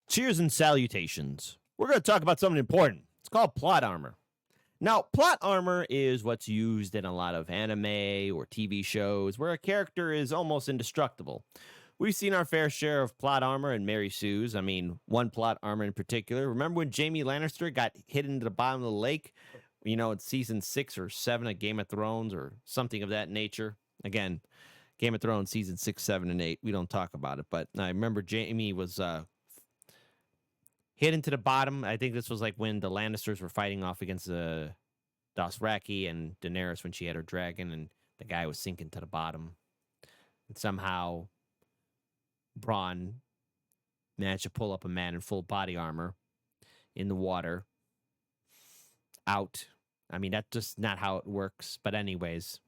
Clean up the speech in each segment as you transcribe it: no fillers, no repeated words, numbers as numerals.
Cheers and salutations. We're going to talk about something important. It's called plot armor. Now, plot armor is what's used in a lot of anime or TV shows where a character is almost indestructible. We've seen our fair share of plot armor in Mary Sue's. I mean, one plot armor in particular. Remember when Jaime Lannister got hit into the bottom of the lake? You know, in season 6 or 7 of Game of Thrones or something of that nature. Again, Game of Thrones season 6, 7, and 8. We don't talk about it, but I remember Jaime was hit into the bottom. I think this was like when the Lannisters were fighting off against the Dothraki and Daenerys when she had her dragon, and the guy was sinking to the bottom. And somehow Bronn managed to pull up a man in full body armor in the water out. I mean, that's just not how it works. But anyways,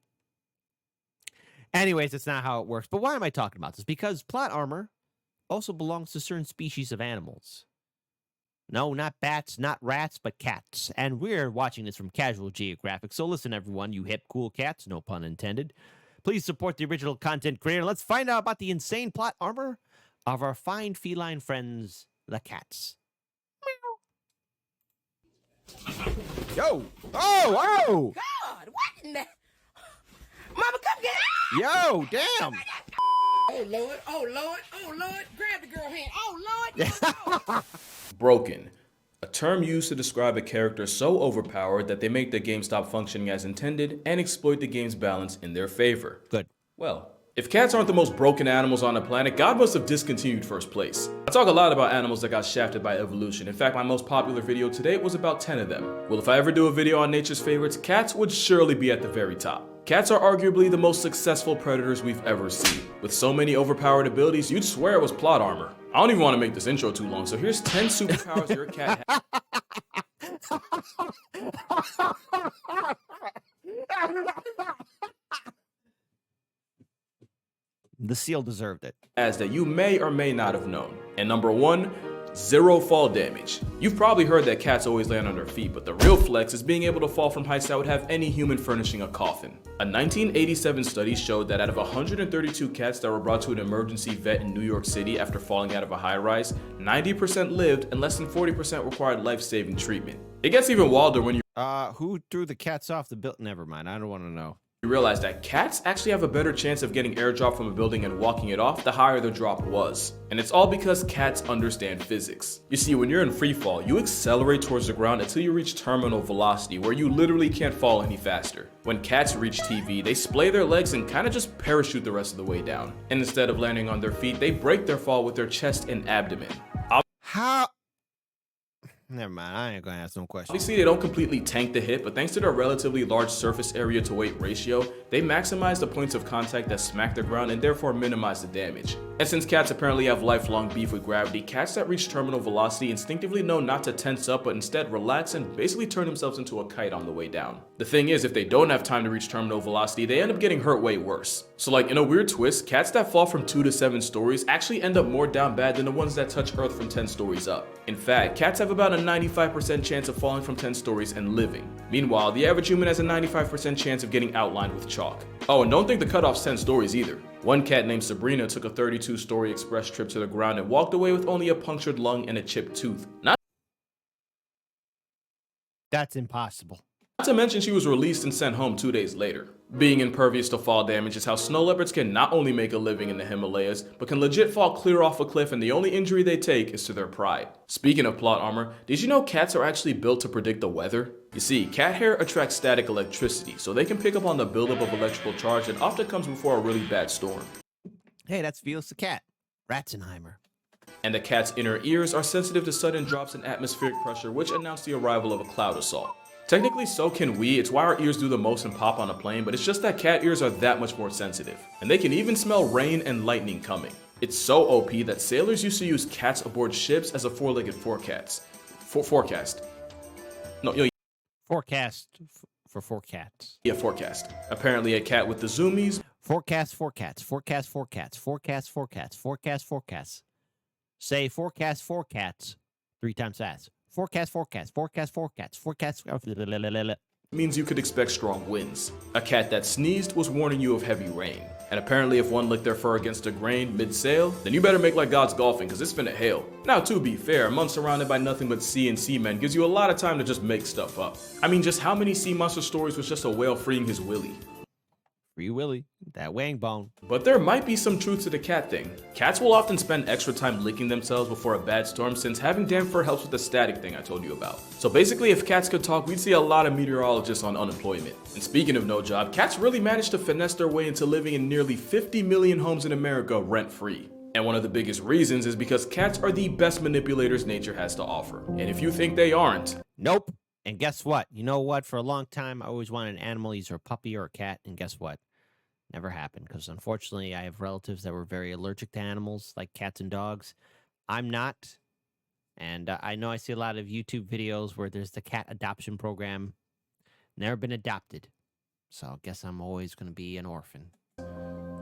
it's not how it works. But why am I talking about this? Because plot armor also belongs to certain species of animals. No, not bats, not rats, but cats. And we're watching this from Casual Geographic. So listen, everyone, you hip, cool cats, no pun intended. Please support the original content creator. Let's find out about the insane plot armor of our fine feline friends, the cats. Yo! Oh! God, what in the... Mama, come get it! Yo, damn! Oh, Lord, oh, Lord, oh, Lord. Grab the girl hand. Oh, Lord. Oh. Broken, a term used to describe a character so overpowered that they make the game stop functioning as intended and exploit the game's balance in their favor. Good. Well, if cats aren't the most broken animals on the planet, God must have discontinued first place. I talk a lot about animals that got shafted by evolution. In fact, my most popular video today was about 10 of them. Well, if I ever do a video on nature's favorites, cats would surely be at the very top. Cats are arguably the most successful predators we've ever seen. With so many overpowered abilities, you'd swear it was plot armor. I don't even want to make this intro too long, so here's 10 superpowers your cat has. The seal deserved it. As that you may or may not have known. And number 1, 0 fall damage. You've probably heard that cats always land on their feet, but the real flex is being able to fall from heights that would have any human furnishing a coffin. A 1987 study showed that out of 132 cats that were brought to an emergency vet in New York City after falling out of a high-rise, 90% lived and less than 40% required life-saving treatment. It gets even wilder when you who threw the cats off the building? Never mind, I don't want to know. You realize that cats actually have a better chance of getting airdrop from a building and walking it off the higher the drop was. And it's all because cats understand physics. You see, when you're in free fall, you accelerate towards the ground until you reach terminal velocity, where you literally can't fall any faster. When cats reach TV, they splay their legs and kind of just parachute the rest of the way down. And instead of landing on their feet, they break their fall with their chest and abdomen. How? Never mind, I ain't gonna ask no questions. Obviously, they don't completely tank the hit, but thanks to their relatively large surface area to weight ratio, they maximize the points of contact that smack the ground and therefore minimize the damage. And since cats apparently have lifelong beef with gravity, cats that reach terminal velocity instinctively know not to tense up but instead relax and basically turn themselves into a kite on the way down. The thing is, if they don't have time to reach terminal velocity, they end up getting hurt way worse. So like in a weird twist, cats that fall from 2 to 7 stories actually end up more down bad than the ones that touch Earth from 10 stories up. In fact, cats have about a 95% chance of falling from 10 stories and living. Meanwhile, the average human has a 95% chance of getting outlined with chalk. Oh, and don't think the cutoff's 10 stories either. One cat named Sabrina took a 32-story express trip to the ground and walked away with only a punctured lung and a chipped tooth. That's impossible. Not to mention she was released and sent home 2 days later. Being impervious to fall damage is how snow leopards can not only make a living in the Himalayas, but can legit fall clear off a cliff and the only injury they take is to their pride. Speaking of plot armor, did you know cats are actually built to predict the weather? You see, cat hair attracts static electricity, so they can pick up on the buildup of electrical charge that often comes before a really bad storm. Hey, that's Felix the cat. Ratzenheimer. And the cat's inner ears are sensitive to sudden drops in atmospheric pressure, which announce the arrival of a cloud assault. Technically, so can we. It's why our ears do the most and pop on a plane, but it's just that cat ears are that much more sensitive. And they can even smell rain and lightning coming. It's so OP that sailors used to use cats aboard ships as a four-legged forecast. Forecast for four cats. Yeah, forecast. Apparently a cat with the zoomies. Forecast for cats. Forecast for cats. Forecast for cats. Forecast forecast. Say forecast for cats 3 times fast. Forecast forecast. Forecast for cats. Forecast. means you could expect strong winds. A cat that sneezed was warning you of heavy rain. And apparently if one licked their fur against a grain mid-sail, then you better make like God's golfing, cause it's finna hail. Now to be fair, a month surrounded by nothing but sea and seamen gives you a lot of time to just make stuff up. I mean, just how many sea monster stories was just a whale freeing his willy? Free Willy, that wang bone. But there might be some truth to the cat thing. Cats will often spend extra time licking themselves before a bad storm, since having damp fur helps with the static thing I told you about. So basically, if cats could talk, we'd see a lot of meteorologists on unemployment. And speaking of no job, cats really managed to finesse their way into living in nearly 50 million homes in America rent-free. And one of the biggest reasons is because cats are the best manipulators nature has to offer. And if you think they aren't, Nope. And guess what? You know what? For a long time, I always wanted an animal, either a puppy or a cat. And guess what? Never happened, because unfortunately I have relatives that were very allergic to animals like cats and dogs. I'm not. And I know I see a lot of YouTube videos where there's the cat adoption program. Never been adopted. So I guess I'm always going to be an orphan.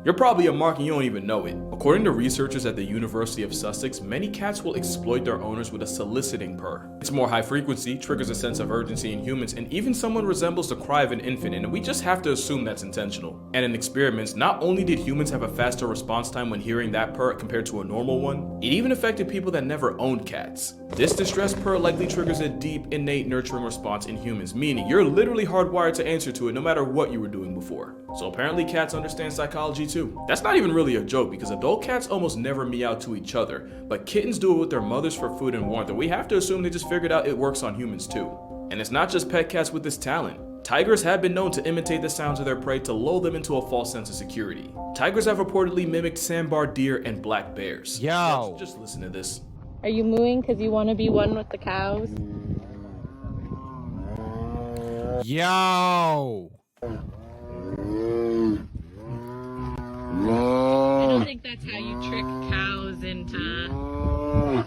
you're probably a mark and you don't even know it. According to researchers at the University of Sussex, many cats will exploit their owners with a soliciting purr. It's more high frequency, triggers a sense of urgency in humans, and even someone resembles the cry of an infant, and we just have to assume that's intentional. And in experiments, not only did humans have a faster response time when hearing that purr compared to a normal one, it even affected people that never owned cats. This distressed purr likely triggers a deep, innate nurturing response in humans, meaning you're literally hardwired to answer to it no matter what you were doing before. So apparently cats understand psychology too. That's not even really a joke, because adult cats almost never meow to each other, but kittens do it with their mothers for food and warmth, and we have to assume they just figured out it works on humans too. And it's not just pet cats with this talent. Tigers have been known to imitate the sounds of their prey to lull them into a false sense of security. Tigers have reportedly mimicked sandbar deer and black bears. Yo! Just listen to this. Are you mooing because you want to be one with the cows? Yo! I don't think that's how you trick cows into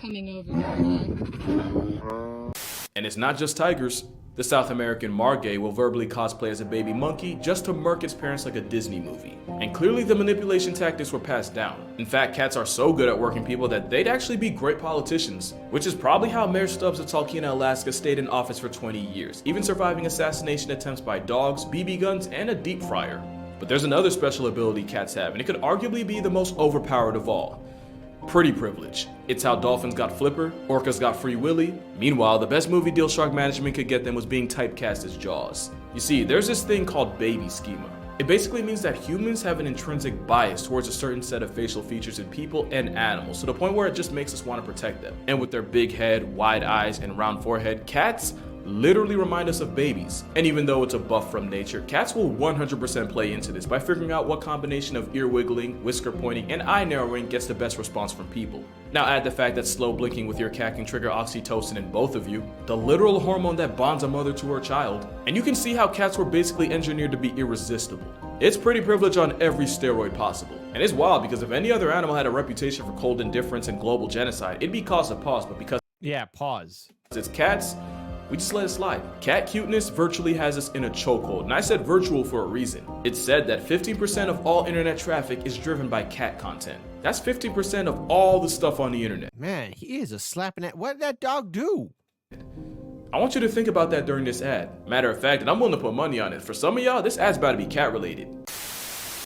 coming over here. And it's not just tigers. The South American margay will verbally cosplay as a baby monkey just to murk its parents like a Disney movie. And clearly the manipulation tactics were passed down. In fact, cats are so good at working people that they'd actually be great politicians, which is probably how Mayor Stubbs of Talkeetna, Alaska stayed in office for 20 years, even surviving assassination attempts by dogs, BB guns, and a deep fryer. But there's another special ability cats have, and it could arguably be the most overpowered of all. Pretty privilege. It's how dolphins got Flipper, orcas got Free Willy. Meanwhile, the best movie deal shark management could get them was being typecast as Jaws. You see, there's this thing called baby schema. It basically means that humans have an intrinsic bias towards a certain set of facial features in people and animals, to the point where it just makes us want to protect them. And with their big head, wide eyes, and round forehead, cats literally remind us of babies. And even though it's a buff from nature, cats will 100% play into this by figuring out what combination of ear wiggling, whisker pointing, and eye narrowing gets the best response from people. Now add the fact that slow blinking with your cat can trigger oxytocin in both of you, the literal hormone that bonds a mother to her child, and you can see how cats were basically engineered to be irresistible. It's pretty privilege on every steroid possible. And it's wild, because if any other animal had a reputation for cold indifference and global genocide, it'd be cause of pause, but because Yeah, pause. it's cats, we just let it slide. Cat cuteness virtually has us in a chokehold, and I said virtual for a reason. It's said that 15% of all internet traffic is driven by cat content. That's 50% of all the stuff on the internet. Man, he is a slapping at. What did that dog do? I want you to think about that during this ad. Matter of fact, and I'm willing to put money on it, for some of y'all, this ad's about to be cat related.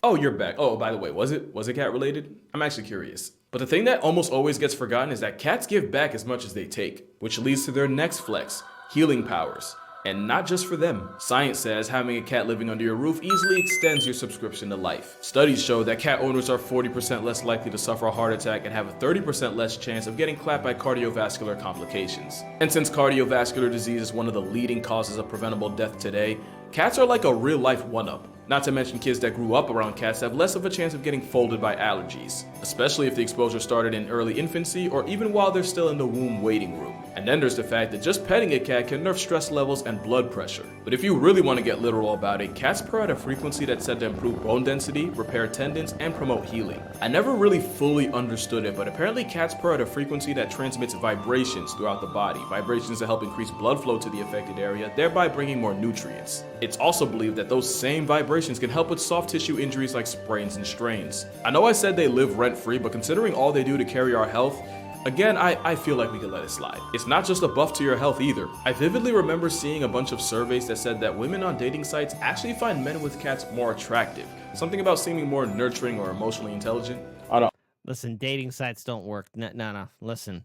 Oh, you're back. Oh, by the way, was it cat related? I'm actually curious. But the thing that almost always gets forgotten is that cats give back as much as they take, which leads to their next flex: healing powers. And not just for them. Science says having a cat living under your roof easily extends your subscription to life. Studies show that cat owners are 40% less likely to suffer a heart attack and have a 30% less chance of getting clapped by cardiovascular complications. And since cardiovascular disease is one of the leading causes of preventable death today, cats are like a real-life one-up. Not to mention kids that grew up around cats have less of a chance of getting folded by allergies, especially if the exposure started in early infancy or even while they're still in the womb waiting room. And then there's the fact that just petting a cat can nerf stress levels and blood pressure. But if you really want to get literal about it, cats purr at a frequency that's said to improve bone density, repair tendons, and promote healing. I never really fully understood it, but apparently cats purr at a frequency that transmits vibrations throughout the body, vibrations that help increase blood flow to the affected area, thereby bringing more nutrients. It's also believed that those same vibrations can help with soft tissue injuries like sprains and strains. I know I said they live rent-free, but considering all they do to carry our health, Again, I feel like we could let it slide. It's not just a buff to your health either. I vividly remember seeing a bunch of surveys that said that women on dating sites actually find men with cats more attractive. Something about seeming more nurturing or emotionally intelligent. I don't. Listen, dating sites don't work. No. Listen.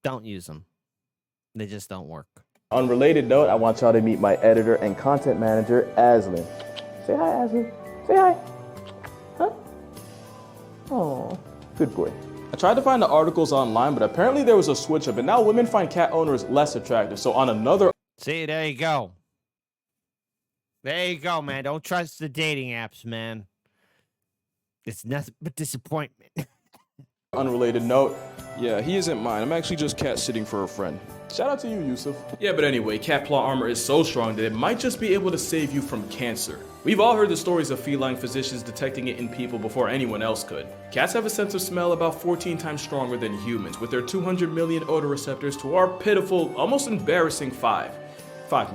Don't use them. They just don't work. Unrelated note, I want y'all to meet my editor and content manager, Aslin. Say hi, Aslin. Say hi. Huh? Oh, good boy. I tried to find the articles online, but apparently there was a switch up, and now women find cat owners less attractive. So on another. See, there you go. There you go, man. Don't trust the dating apps, man. It's nothing but disappointment. Unrelated note, yeah, he isn't mine. I'm actually just cat sitting for a friend. Shout out to you, Yusuf. Yeah, but anyway, cat plot armor is so strong that it might just be able to save you from cancer. We've all heard the stories of feline physicians detecting it in people before anyone else could. Cats have a sense of smell about 14 times stronger than humans, with their 200 million odor receptors to our pitiful, almost embarrassing 5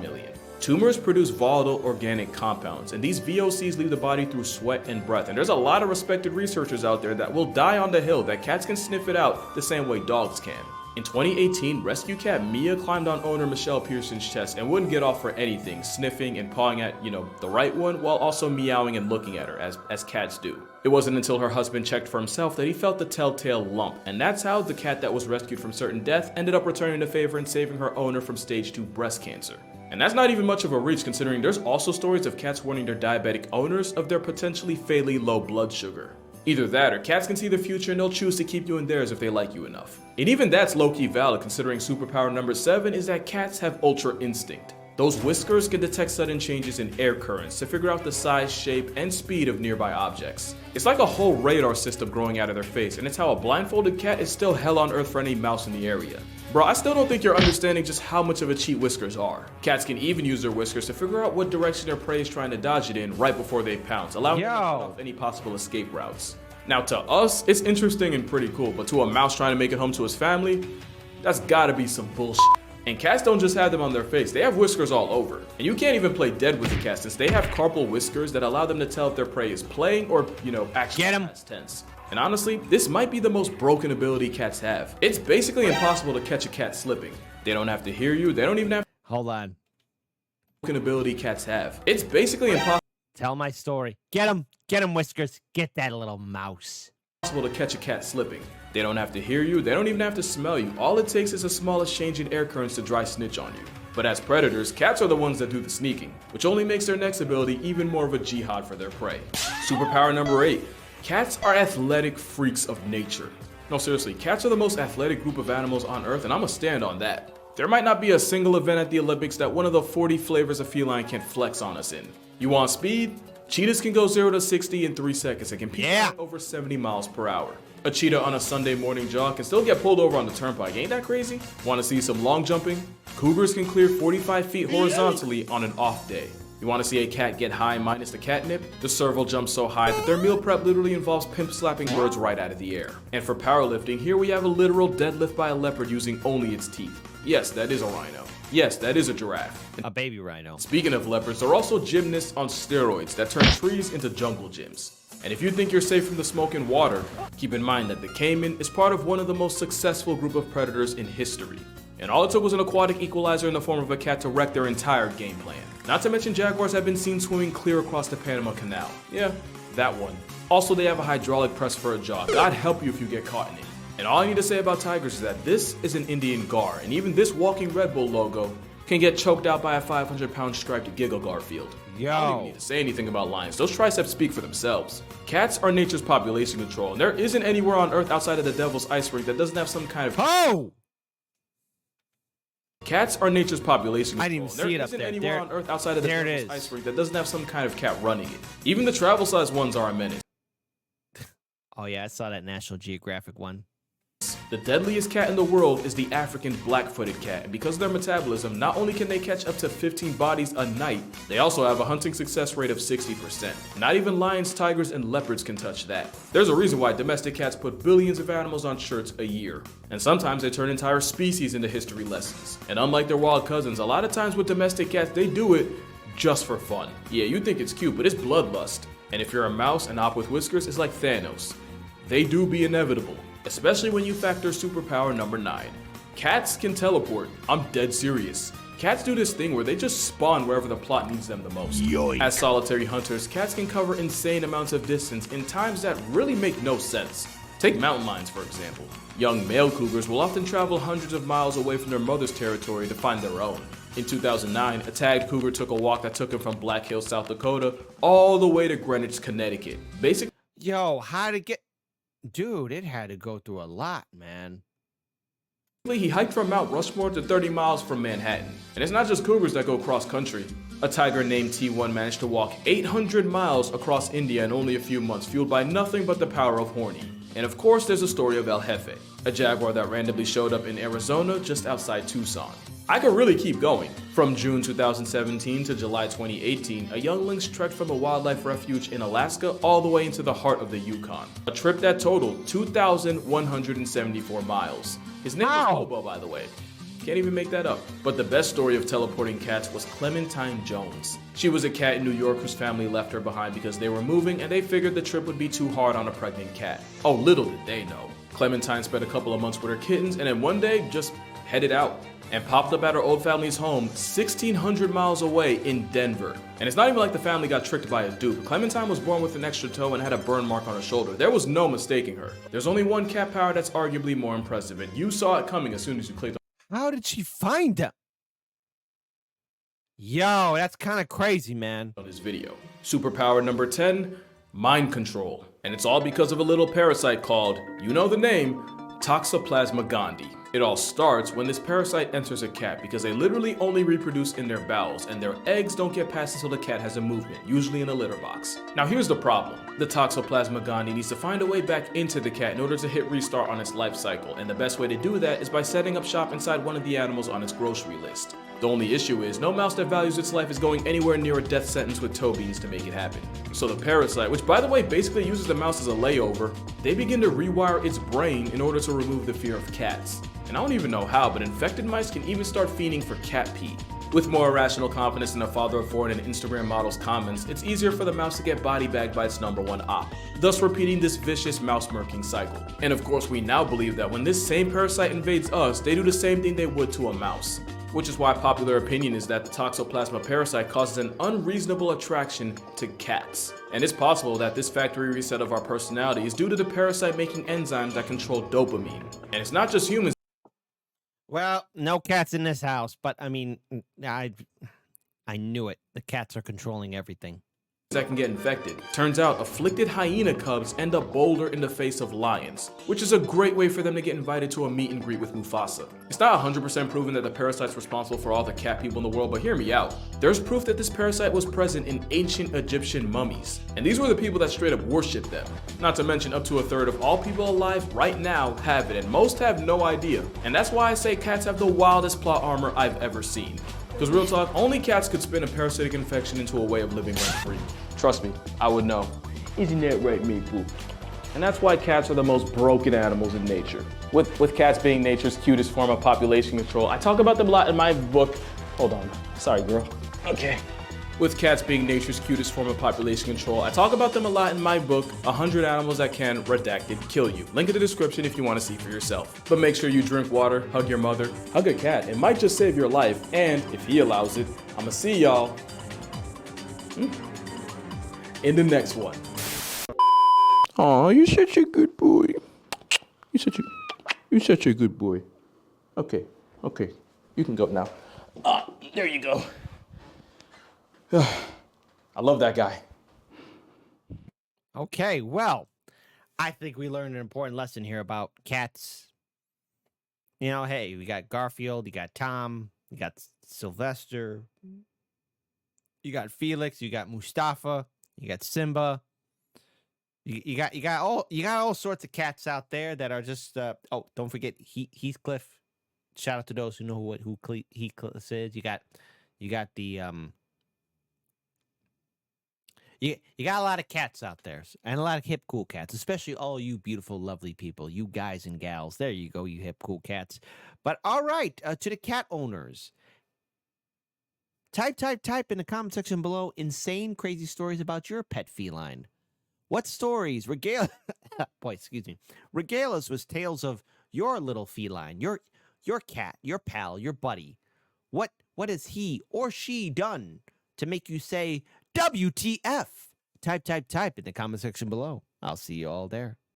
million. Tumors produce volatile organic compounds, and these VOCs leave the body through sweat and breath. And there's a lot of respected researchers out there that will die on the hill that cats can sniff it out the same way dogs can. In 2018, rescue cat Mia climbed on owner Michelle Pearson's chest and wouldn't get off for anything, sniffing and pawing at, the right one, while also meowing and looking at her, as cats do. It wasn't until her husband checked for himself that he felt the telltale lump, and that's how the cat that was rescued from certain death ended up returning the favor and saving her owner from stage 2 breast cancer. And that's not even much of a reach, considering there's also stories of cats warning their diabetic owners of their potentially fatally low blood sugar. Either that, or cats can see the future and they'll choose to keep you in theirs if they like you enough. And even that's low-key valid, considering superpower number 7 is that cats have ultra instinct. Those whiskers can detect sudden changes in air currents to figure out the size, shape, and speed of nearby objects. It's like a whole radar system growing out of their face, and it's how a blindfolded cat is still hell on earth for any mouse in the area. Bro, I still don't think you're understanding just how much of a cheat whiskers are. Cats can even use their whiskers to figure out what direction their prey is trying to dodge it in right before they pounce, allowing them to cut off any possible escape routes. Now to us, it's interesting and pretty cool, but to a mouse trying to make it home to his family, that's gotta be some bullshit. And cats don't just have them on their face, they have whiskers all over. And you can't even play dead with the cat since they have carpal whiskers that allow them to tell if their prey is playing or, actually past tense. And honestly, this might be the most broken ability cats have. It's basically impossible to catch a cat slipping. They don't have to hear you, they don't even have Hold on. broken ability cats have. It's basically impossible Tell my story. Get him, Whiskers. Get that little mouse. to catch a cat slipping. They don't have to hear you, they don't even have to smell you. All it takes is a smallest change in air currents to dry snitch on you. But as predators, cats are the ones that do the sneaking, which only makes their next ability even more of a jihad for their prey. Superpower number 8. Cats are athletic freaks of nature. No, seriously, cats are the most athletic group of animals on Earth, and I'ma stand on that. There might not be a single event at the Olympics that one of the 40 flavors of feline can flex on us in. You want speed? Cheetahs can go 0 to 60 in 3 seconds and can peak out over 70 miles per hour. A cheetah on a Sunday morning jog can still get pulled over on the turnpike, ain't that crazy? Want to see some long jumping? Cougars can clear 45 feet horizontally on an off day. You want to see a cat get high minus the catnip? The serval jumps so high that their meal prep literally involves pimp slapping birds right out of the air. And for powerlifting, here we have a literal deadlift by a leopard using only its teeth. Yes, that is a rhino. Yes, that is a giraffe. A baby rhino. Speaking of leopards, there are also gymnasts on steroids that turn trees into jungle gyms. And if you think you're safe from the smoke and water, keep in mind that the caiman is part of one of the most successful group of predators in history. And all it took was an aquatic equalizer in the form of a cat to wreck their entire game plan. Not to mention jaguars have been seen swimming clear across the Panama Canal. Yeah, that one. Also, they have a hydraulic press for a jaw. God help you if you get caught in it. And all I need to say about tigers is that this is an Indian gar, and even this walking Red Bull logo can get choked out by a 500-pound striped Giggle Garfield. I don't even need to say anything about lions. Those triceps speak for themselves. Cats are nature's population control, and there isn't anywhere on Earth outside of the Devil's Ice Rink that doesn't have some kind of... Cats are nature's population control. I didn't even see it up there. There isn't anywhere on Earth outside of the there Devil's Ice Rink that doesn't have some kind of cat running it. Even the travel-sized ones are a menace. Oh yeah, I saw that National Geographic one. The deadliest cat in the world is the African black-footed cat, and because of their metabolism, not only can they catch up to 15 bodies a night, they also have a hunting success rate of 60%. Not even lions, tigers, and leopards can touch that. There's a reason why domestic cats put billions of animals on shirts a year, and sometimes they turn entire species into history lessons. And unlike their wild cousins, a lot of times with domestic cats, they do it just for fun. Yeah, you think it's cute, but it's bloodlust. And if you're a mouse, an op with whiskers is like Thanos. they do be inevitable, especially when you factor superpower number 9. Cats can teleport. I'm dead serious. Cats do this thing where they just spawn wherever the plot needs them the most. Yoink. As solitary hunters, cats can cover insane amounts of distance in times that really make no sense. Take mountain lions, for example. Young male cougars will often travel hundreds of miles away from their mother's territory to find their own. In 2009, a tagged cougar took a walk that took him from Black Hills, South Dakota, all the way to Greenwich, Connecticut. Yo, how to get... Dude, it had to go through a lot, man. He hiked from Mount Rushmore to 30 miles from Manhattan. And it's not just cougars that go cross-country. A tiger named T1 managed to walk 800 miles across India in only a few months, fueled by nothing but the power of horny. And of course, there's a story of El Jefe, a jaguar that randomly showed up in Arizona just outside Tucson. I could really keep going. From June 2017 to July 2018, a young lynx trekked from a wildlife refuge in Alaska all the way into the heart of the Yukon. A trip that totaled 2,174 miles. His name was Hobo, by the way. Can't even make that up. But the best story of teleporting cats was Clementine Jones. She was a cat in New York whose family left her behind because they were moving and they figured the trip would be too hard on a pregnant cat. Oh, little did they know. Clementine spent a couple of months with her kittens and then one day just headed out and popped up at her old family's home 1,600 miles away in Denver. And it's not even like the family got tricked by a dupe. Clementine was born with an extra toe and had a burn mark on her shoulder. There was no mistaking her. There's only one cat power that's arguably more impressive, and you saw it coming as soon as you clicked on. How did she find him? Yo, that's kind of crazy, man. On this video. Superpower number 10, mind control. And it's all because of a little parasite called, you know the name, Toxoplasma gondii. It all starts when this parasite enters a cat because they literally only reproduce in their bowels and their eggs don't get past until the cat has a movement, usually in a litter box. Now here's the problem. The Toxoplasma gondii needs to find a way back into the cat in order to hit restart on its life cycle, and the best way to do that is by setting up shop inside one of the animals on its grocery list. The only issue is no mouse that values its life is going anywhere near a death sentence with toe beans to make it happen. So the parasite, which by the way basically uses the mouse as a layover, they begin to rewire its brain in order to remove the fear of cats. And I don't even know how, but infected mice can even start fiending for cat pee. With more irrational confidence in a father of four and an Instagram model's comments, it's easier for the mouse to get body bagged by its number one op, thus repeating this vicious mouse-murking cycle. And of course, we now believe that when this same parasite invades us, they do the same thing they would to a mouse. Which is why popular opinion is that the Toxoplasma parasite causes an unreasonable attraction to cats. And it's possible that this factory reset of our personality is due to the parasite making enzymes that control dopamine. And it's not just humans. Well, no cats in this house, but I mean, I knew it. The cats are controlling everything. That can get infected. Turns out afflicted hyena cubs end up bolder in the face of lions, which is a great way for them to get invited to a meet and greet with Mufasa. It's not 100% proven that the parasite's responsible for all the cat people in the world, but hear me out. There's proof that this parasite was present in ancient Egyptian mummies, and these were the people that straight up worshipped them. Not to mention up to a third of all people alive right now have it, and most have no idea. And that's why I say cats have the wildest plot armor I've ever seen. Because real talk, only cats could spin a parasitic infection into a way of living rent-free. Trust me, I would know. Isn't that right, Maple? And that's why cats are the most broken animals in nature. With cats being nature's cutest form of population control, I talk about them a lot in my book. Hold on, sorry girl. Okay. With cats being nature's cutest form of population control, I talk about them a lot in my book, 100 Animals That Can, Redacted, Kill You. Link in the description if you want to see for yourself. But make sure you drink water, hug your mother, hug a cat. It might just save your life, and if he allows it, I'ma see y'all in the next one. Aw, you're such a good boy. You're such a good boy. Okay, you can go now. There you go. I love that guy. Okay, well, I think we learned an important lesson here about cats. You know, hey, we got Garfield, you got Tom, you got Sylvester, you got Felix, you got Mustafa, you got Simba. You got all sorts of cats out there that are just don't forget Heathcliff. Shout out to those who know who Heathcliff is. You got the You got a lot of cats out there, and a lot of hip, cool cats, especially all you beautiful, lovely people, you guys and gals. There you go, you hip, cool cats. But all right, to the cat owners, type in the comment section below insane, crazy stories about your pet feline. What stories regale boy, excuse me. Regale us with tales of your little feline, your cat, your pal, your buddy. What has he or she done to make you say WTF? Type in the comment section below. I'll see you all there.